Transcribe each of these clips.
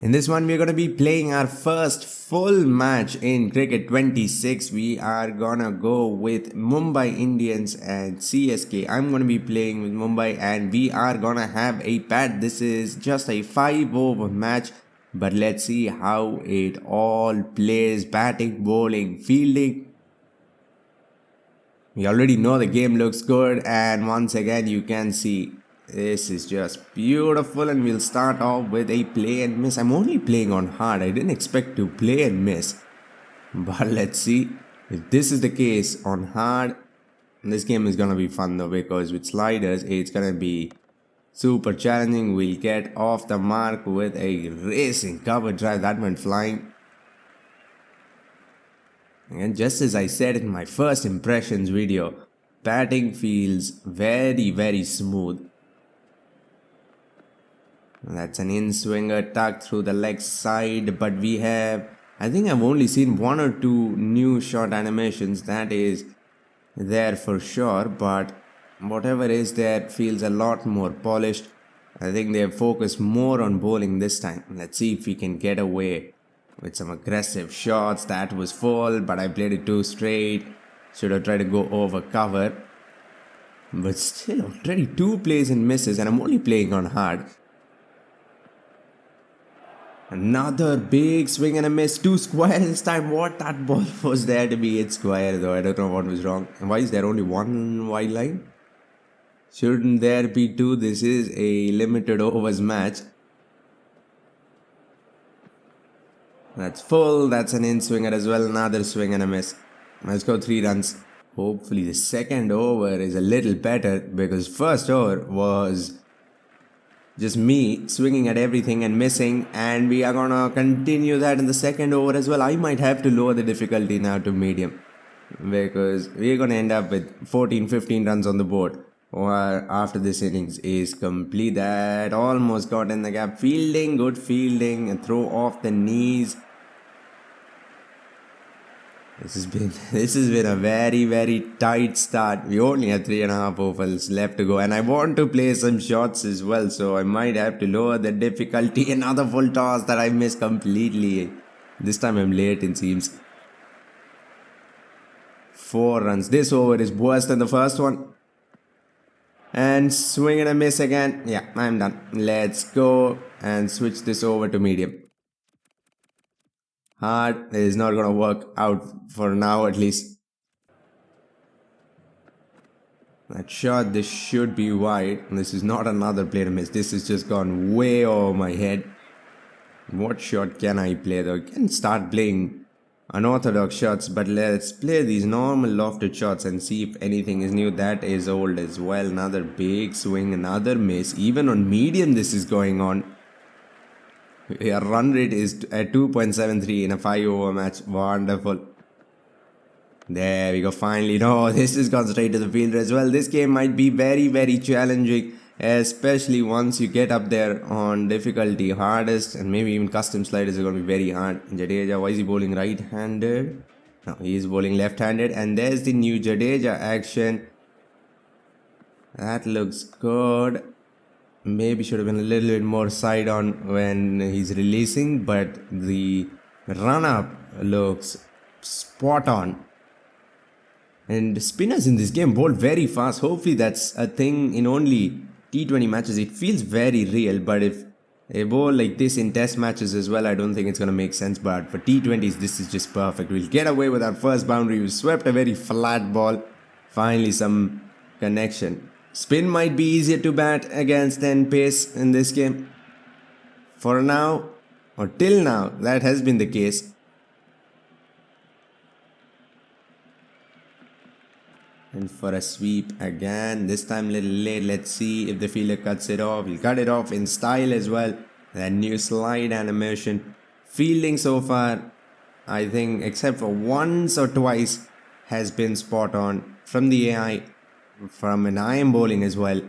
In this one, we're going to be playing our first full match in Cricket 26. We are going to go with Mumbai Indians and CSK. I'm going to be playing with Mumbai and we are going to have a bat. This is just a 5-over match. But let's see how it all plays. Batting, bowling, fielding. We already know the game looks good. And once again, you can see this is just beautiful, and we'll start off with a play and miss. I'm only playing on hard. I didn't expect to play and miss. But let's see if this is the case on hard. This game is gonna be fun though, because with sliders it's gonna be super challenging. We'll get off the mark with a racing cover drive that went flying. And just as I said in my first impressions video, batting feels very smooth. That's an in-swinger tucked through the leg side, but I think I've only seen 1 or 2 new shot animations. That is there for sure, but whatever is there feels a lot more polished. I think they've focused more on bowling this time. Let's see if we can get away with some aggressive shots. That was full, but I played it too straight. Should have tried to go over cover. But still, already 2 plays and misses, and I'm only playing on hard. Another big swing and a miss. 2 square this time. What? That ball was there to be hit square though. I don't know what was wrong. And why is there only 1 wide line? Shouldn't there be 2? This is a limited overs match. That's full. That's an in-swinger as well. Another swing and a miss. Let's go 3 runs. Hopefully the second over is a little better, because first over was just me swinging at everything and missing, and we are gonna continue that in the second over as well. I might have to lower the difficulty now to medium, because we're gonna end up with 14-15 runs on the board after this innings is complete. That almost got in the gap. Fielding, good fielding, and throw off the knees. This has been a very tight start. We only have 3.5 overs left to go, and I want to play some shots as well, so I might have to lower the difficulty. Another full toss that I missed completely. This time I'm late, it seems. 4 runs. This over is worse than the first one. And swing and a miss again. Yeah, I'm done. Let's go and switch this over to medium. Hard is not going to work out for now, at least. That shot, this should be wide. This is not another play to miss. This has just gone way over my head. What shot can I play though? I can start playing unorthodox shots, but let's play these normal lofted shots and see if anything is new. That is old as well. Another big swing, another miss. Even on medium this is going on. Our run rate is at 2.73 in a 5-over match. Wonderful. There we go. Finally. No, this has gone straight to the fielder as well. This game might be very challenging, especially once you get up there on difficulty hardest, and maybe even custom sliders are going to be very hard. Jadeja, why is he bowling right-handed? No, he is bowling left-handed, and there's the new Jadeja action. That looks good. Maybe should have been a little bit more side on when he's releasing, but the run-up looks spot on. And spinners in this game bowl very fast. Hopefully that's a thing in only T20 matches. It feels very real, but if they bowl like this in test matches as well, I don't think it's going to make sense. But for T20s, this is just perfect. We'll get away with our first boundary. We swept a very flat ball. Finally some connection. Spin might be easier to bat against than pace in this game. For now, or till now, that has been the case. And for a sweep again, this time a little late. Let's see if the fielder cuts it off. He'll cut it off in style as well. That new slide animation. Fielding so far, I think, except for once or twice, has been spot on from the AI. From an iron bowling as well.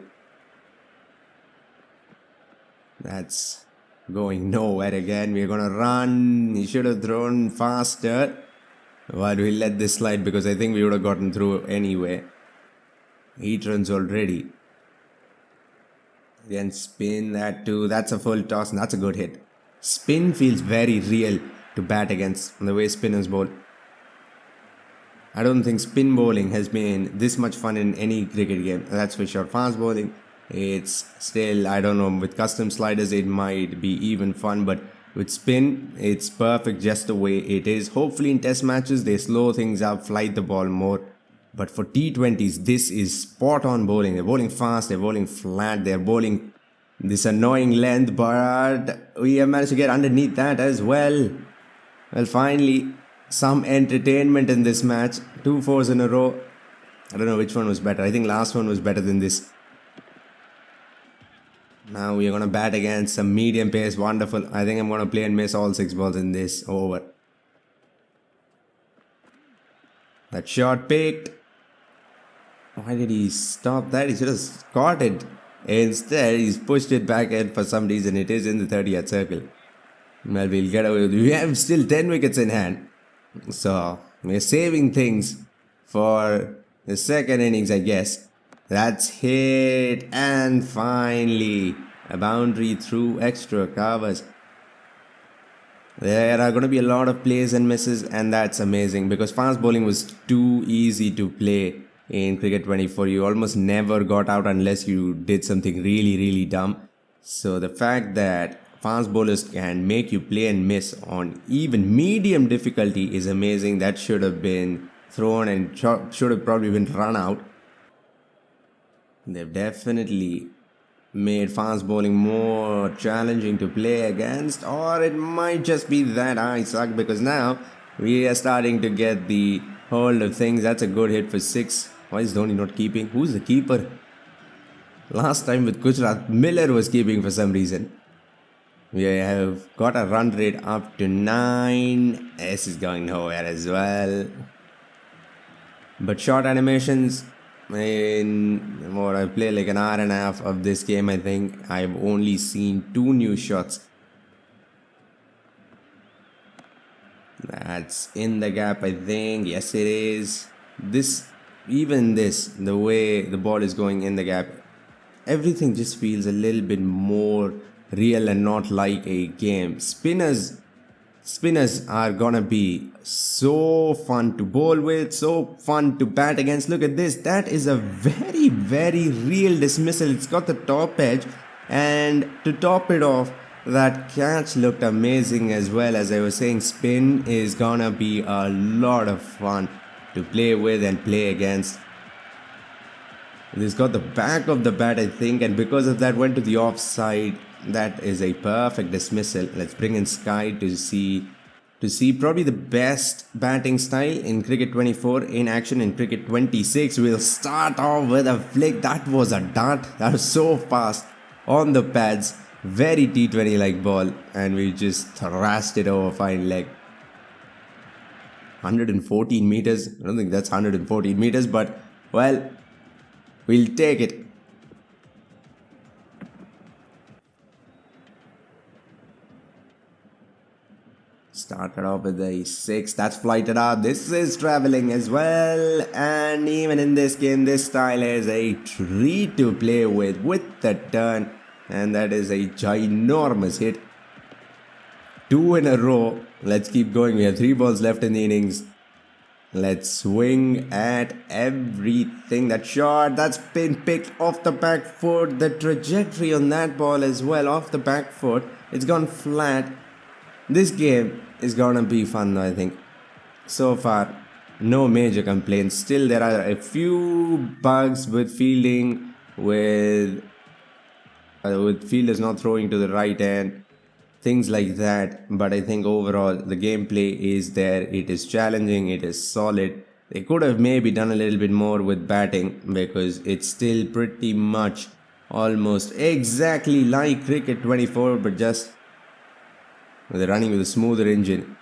That's going nowhere again. We're gonna run. He should have thrown faster, but we'll let this slide because I think we would have gotten through anyway. 8 runs already. Then spin that too. That's a full toss and that's a good hit. Spin feels very real to bat against the way spinners bowl. I don't think spin bowling has been this much fun in any cricket game. That's for sure. Fast bowling, it's still, I don't know, with custom sliders it might be even fun, but with spin, it's perfect just the way it is. Hopefully in test matches, they slow things up, flight the ball more. But for T20s, this is spot on bowling. They're bowling fast, they're bowling flat, they're bowling this annoying length, but we have managed to get underneath that as well. Well, finally, some entertainment in this match. 2 fours in a row. I don't know which one was better. I think last one was better than this. Now we are going to bat against some medium pace. Wonderful. I think I'm going to play and miss all 6 balls in this over. That shot picked. Why did he stop that? He should have caught it. Instead, he's pushed it back in for some reason. It is in the 30th circle. Well, we'll get away with it. We have still 10 wickets in hand. So, we're saving things for the second innings, I guess. That's hit. And finally, a boundary through extra covers. There are going to be a lot of plays and misses, and that's amazing because fast bowling was too easy to play in Cricket 24. You almost never got out unless you did something really, really dumb. So the fact that fast bowlers can make you play and miss on even medium difficulty is amazing. That should have been thrown and should have probably been run out. They've definitely made fast bowling more challenging to play against, or it might just be that I suck because now we are starting to get the hold of things. That's a good hit for 6. Why is Dhoni not keeping? Who's the keeper? Last time with Gujarat, Miller was keeping for some reason. We have got a run rate up to 9. This is going nowhere as well. But short animations, in what I play like an hour and a half of this game, I think I've only seen 2 new shots. That's in the gap, I think. Yes, it is. The way the ball is going in the gap, everything just feels a little bit more real and not like a game. Spinners are gonna be so fun to bowl with, so fun to bat against. Look at this. That is a very, very real dismissal. It's got the top edge, and to top it off, that catch looked amazing as well. As I was saying, spin is gonna be a lot of fun to play with and play against. This got the back of the bat, I think, and because of that went to the offside. That is a perfect dismissal. Let's bring in Sky to see probably the best batting style in Cricket 24 in action in Cricket 26. We'll start off with a flick. That was a dart. That was so fast on the pads. Very T20 like ball, and we just thrashed it over fine leg. 114 meters. I don't think that's 114 meters, but well, we'll take it. Started off with a 6. That's flighted up. This is traveling as well. And even in this game, this style is a treat to play with the turn. And that is a ginormous hit. 2 in a row. Let's keep going. We have 3 balls left in the innings. Let's swing at everything. That shot, that's been picked off the back foot. The trajectory on that ball as well, off the back foot. It's gone flat. This game is gonna be fun, I think. So far, no major complaints. Still, there are a few bugs with fielding, with fielders not throwing to the right end, things like that. But I think overall, the gameplay is there. It is challenging. It is solid. They could have maybe done a little bit more with batting because it's still pretty much almost exactly like Cricket 24, but just they're running with a smoother engine.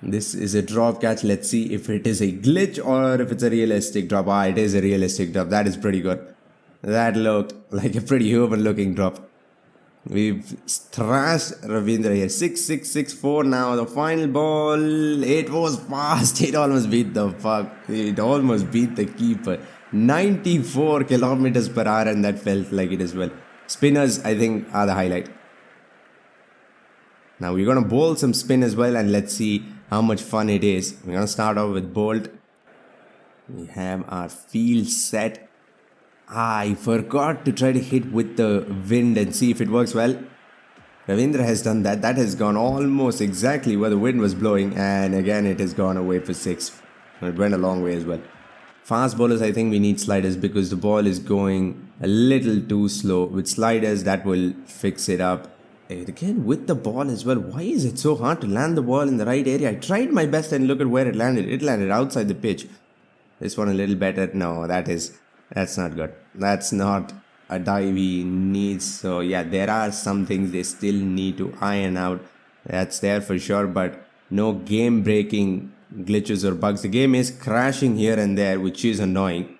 This is a drop catch. Let's see if it is a glitch or if it's a realistic drop. It is a realistic drop. That is pretty good. That looked like a pretty human looking drop. We've thrashed Ravindra here. 6-6-6-4 now. The final ball. It was fast. It almost beat the fuck. It almost beat the keeper. 94 kilometers per hour, and that felt like it as well. Spinners, I think, are the highlight. Now we're going to bowl some spin as well, and let's see how much fun it is. We're going to start off with Bolt. We have our field set. I forgot to try to hit with the wind and see if it works well. Ravindra has done that. That has gone almost exactly where the wind was blowing, and again it has gone away for 6. It went a long way as well. Fast bowlers, I think we need sliders because the ball is going a little too slow. With sliders, that will fix it up. And again, with the ball as well, why is it so hard to land the ball in the right area? I tried my best and look at where it landed. It landed outside the pitch. This one a little better. No, that's not good. That's not a dive he needs. So yeah, there are some things they still need to iron out. That's there for sure, but no game breaking glitches or bugs. The game is crashing here and there, which is annoying.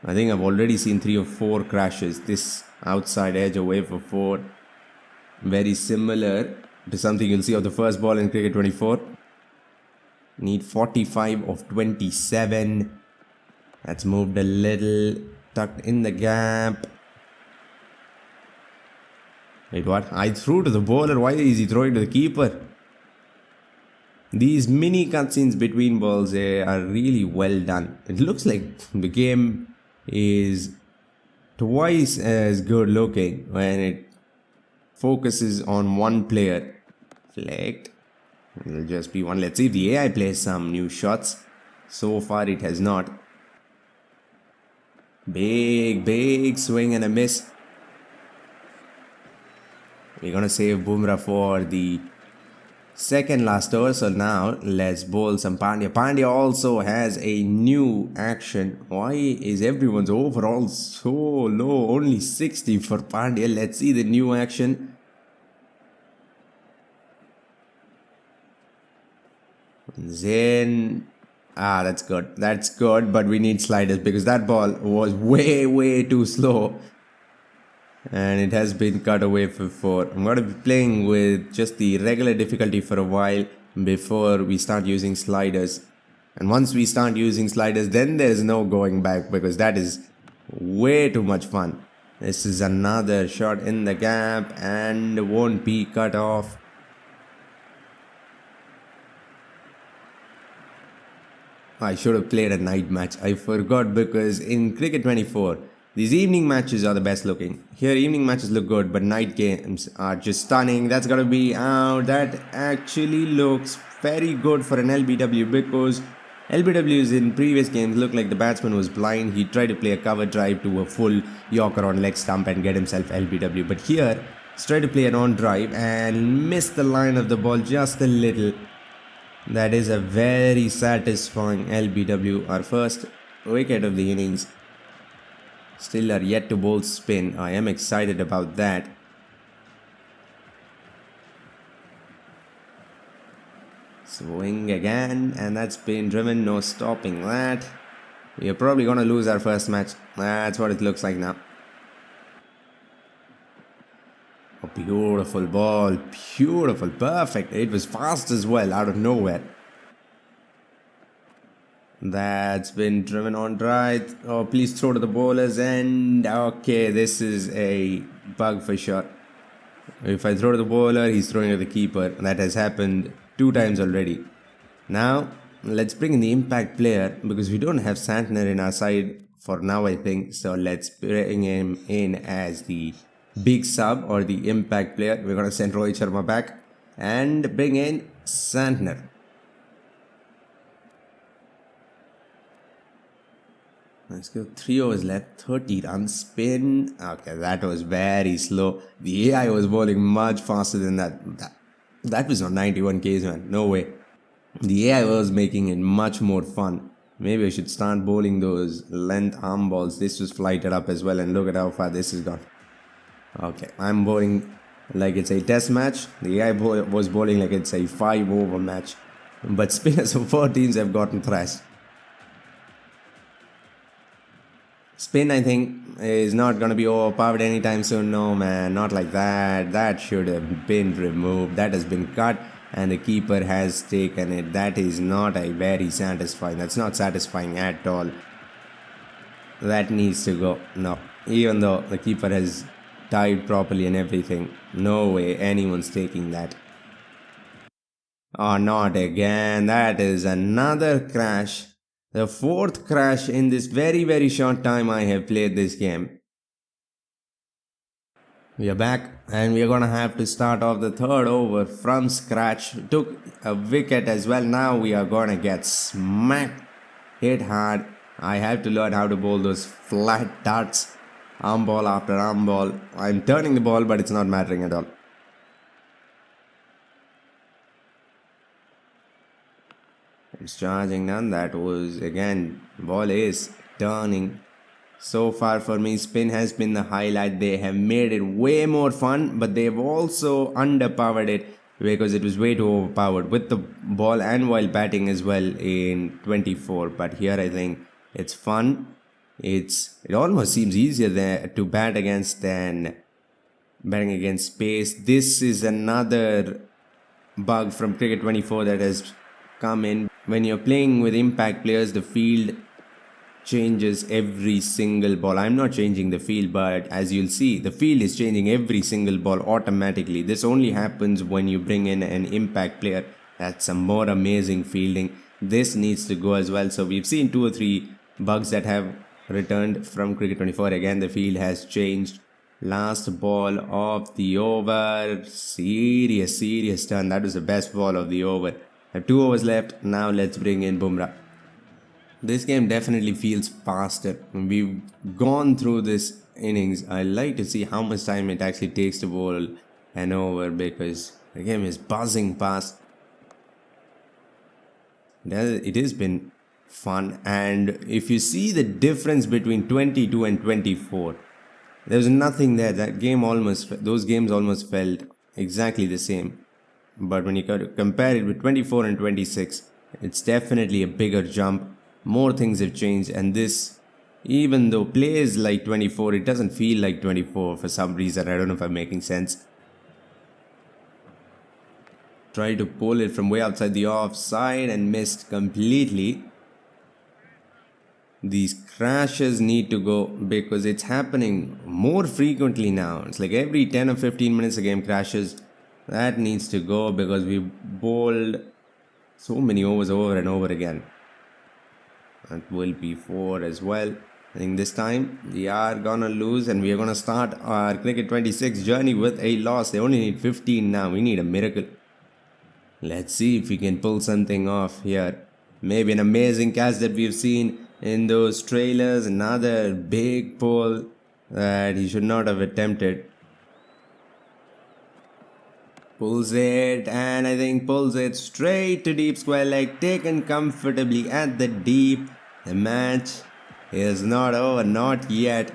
I think I've already seen 3 or 4 crashes. This outside edge away for 4. Very similar to something you'll see of the first ball in cricket 24. Need 45 of 27. That's moved a little. Tucked in the gap. Wait, what? I threw to the bowler. Why is he throwing to the keeper? These mini cutscenes between balls are really well done. It looks like the game is twice as good looking when it focuses on one player. Flicked. It'll just be one. Let's see if the AI plays some new shots. So far it has not. Big swing and a miss. We're gonna save Bumrah for the second last over. So now let's bowl some Pandya. Pandya also has a new action. Why is everyone's overall so low? Only 60 for Pandya. Let's see the new action. Then that's good. That's good, but we need sliders because that ball was way too slow. And it has been cut away for 4. I'm going to be playing with just the regular difficulty for a while before we start using sliders. And once we start using sliders, then there's no going back because that is way too much fun. This is another shot in the gap and won't be cut off. I should have played a night match. I forgot because in Cricket 24, these evening matches are the best looking. Here evening matches look good, but night games are just stunning. That's got to be out. That actually looks very good for an LBW because LBWs in previous games looked like the batsman was blind. He tried to play a cover drive to a full Yorker on leg stump and get himself LBW. But here, he's tried to play an on drive and missed the line of the ball just a little. That is a very satisfying LBW. Our first wicket of the innings. Still are yet to bowl spin. I am excited about that. Swing again, and that's been driven. No stopping that. We are probably going to lose our first match. That's what it looks like now. A beautiful ball. Beautiful. Perfect. It was fast as well, out of nowhere. That's been driven on right. Oh, please throw to the bowlers. And okay, this is a bug for sure. If I throw to the bowler, he's throwing to the keeper. That has happened 2 times already. Now, let's bring in the impact player because we don't have Santner in our side for now, I think. So let's bring him in as the big sub or the impact player. We're going to send Rohit Sharma back and bring in Santner. Let's go. 3 overs left, 30 runs. Spin. Okay, that was very slow. The AI was bowling much faster than that. That was on 91 Ks, man. No way. The AI was making it much more fun. Maybe I should start bowling those length arm balls. This was flighted up as well, and look at how far this has gone. Okay, I'm bowling like it's a test match. The AI was bowling like it's a 5-over match. But spinners of 4 teams have gotten thrashed. Spin, I think, is not going to be overpowered anytime soon. No, man, not like that. That should have been removed. That has been cut, and the keeper has taken it. That is not a very satisfying. That's not satisfying at all. That needs to go. No, even though the keeper has tied properly and everything. No way anyone's taking that. Oh, not again. That is another crash. The fourth crash in this very short time I have played this game. We are back and we are gonna have to start off the third over from scratch. Took a wicket as well. Now we are gonna get smacked, hit hard. I have to learn how to bowl those flat darts, arm ball after arm ball. I'm turning the ball, but it's not mattering at all. It's charging down. That was again, ball is turning. So far for me, spin has been the highlight. They have made it way more fun, but they've also underpowered it because it was way too overpowered with the ball and while batting as well in 24. But here I think it's fun. It almost seems easier there to bat against than batting against pace. This is another bug from Cricket 24 that has come in. When you're playing with impact players, the field changes every single ball. I'm not changing the field, but as you'll see, the field is changing every single ball automatically. This only happens when you bring in an impact player. That's some more amazing fielding. This needs to go as well. So we've seen 2 or 3 bugs that have returned from Cricket 24. Again, the field has changed. Last ball of the over. Serious turn. That was the best ball of the over. I have 2 overs left. Now let's bring in Bumrah. This game definitely feels faster. We've gone through this innings. I like to see how much time it actually takes to bowl an over because the game is buzzing past. It has been fun, and if you see the difference between 22 and 24, there's nothing there. Those games almost felt exactly the same. But when you compare it with 24 and 26, it's definitely a bigger jump. More things have changed, and this, even though plays like 24, it doesn't feel like 24 for some reason. I don't know if I'm making sense. Tried to pull it from way outside the offside and missed completely. These crashes need to go because it's happening more frequently now. It's like every 10 or 15 minutes a game crashes. That needs to go because we bowled so many overs over and over again. That will be 4 as well. I think this time we are gonna lose and we are gonna start our Cricket 26 journey with a loss. They only need 15 now. We need a miracle. Let's see if we can pull something off here. Maybe an amazing catch that we've seen in those trailers. Another big pull that he should not have attempted. Pulls it, and I think pulls it straight to deep square leg, taken comfortably at the deep. The match is not over, not yet.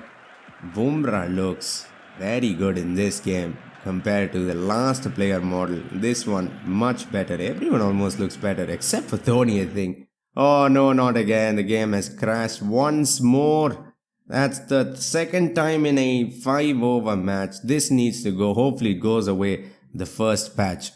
Bumrah looks very good in this game compared to the last player model. This one much better. Everyone almost looks better except for Dhoni, I think. Oh no, not again. The game has crashed once more. That's the second time in a 5-over match. This needs to go. Hopefully it goes away the first patch.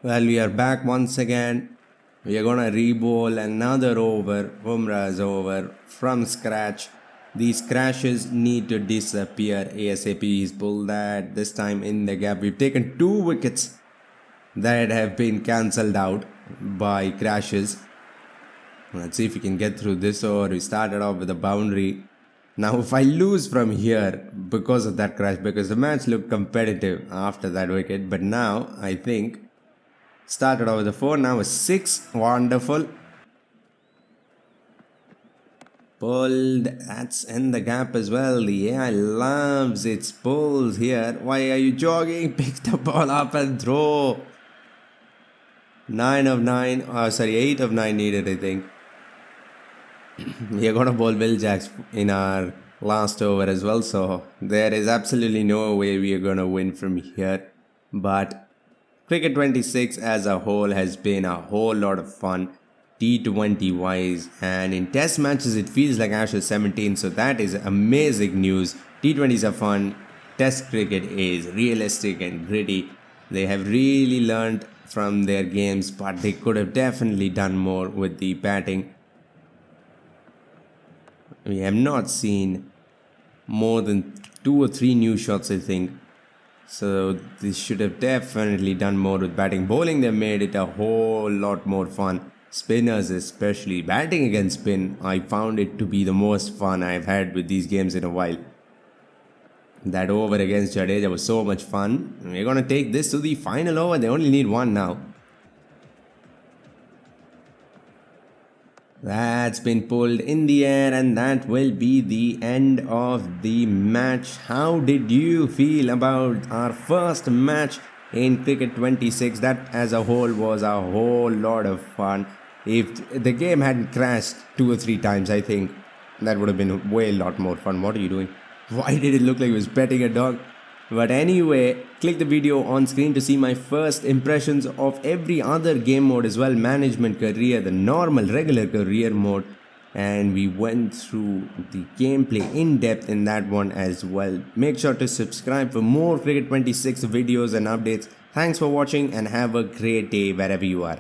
Well, we are back once again. We are gonna re-bowl another over. Bumrah's over from scratch. These crashes need to disappear ASAP. He's pulled that this time in the gap. We've taken 2 wickets that have been cancelled out by crashes. Let's see if we can get through this over. We started off with a boundary. Now if I lose from here because of that crash, because the match looked competitive after that wicket, but now I think started off with a 4, now a 6. Wonderful. Pulled, that's in the gap as well. The AI loves its pulls here. Why are you jogging? Pick the ball up and throw. 8 of 9 needed, I think. We are gonna bowl Will Jacks in our last over as well, so there is absolutely no way we are gonna win from here. But Cricket 26 as a whole has been a whole lot of fun, T20 wise, and in test matches it feels like Ashes 17, so that is amazing news. T20s are fun, test cricket is realistic and gritty. They have really learned from their games, but they could have definitely done more with the batting. We have not seen more than 2 or 3 new shots, I think. So they should have definitely done more with batting. Bowling, they made it a whole lot more fun. Spinners especially. Batting against spin, I found it to be the most fun I've had with these games in a while. That over against Jadeja was so much fun. We're going to take this to the final over. They only need one now. That's been pulled in the air, and that will be the end of the match. How did you feel about our first match in Cricket 26? That as a whole was a whole lot of fun. If the game hadn't crashed 2 or 3 times, I think that would have been way a lot more fun. What are you doing? Why did it look like he was petting a dog? But anyway, click the video on screen to see my first impressions of every other game mode as well. Management career, the normal regular career mode. And we went through the gameplay in depth in that one as well. Make sure to subscribe for more Cricket 26 videos and updates. Thanks for watching and have a great day wherever you are.